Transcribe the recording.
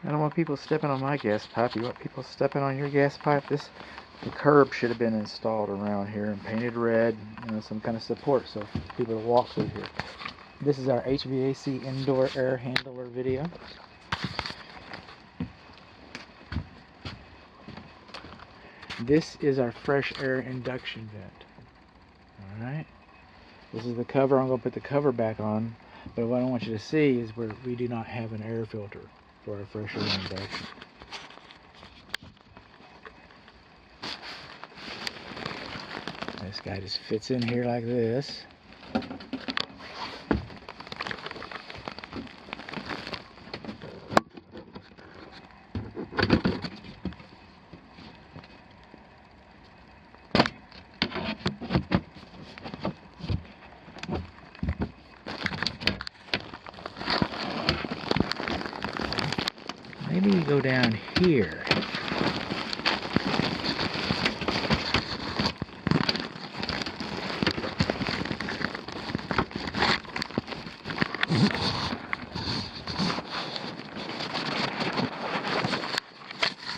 I don't want people stepping on my gas pipe. You want people stepping on your gas pipe? The curb should have been installed around here and painted red, some kind of support so people to walk through here. This is our HVAC indoor air handler video. This is our fresh air induction vent. Alright. This is the cover. I'm going to put the cover back on. But what I want you to see is where we do not have an air filter for our fresh air induction. This guy just fits in here like this. Maybe we go down here.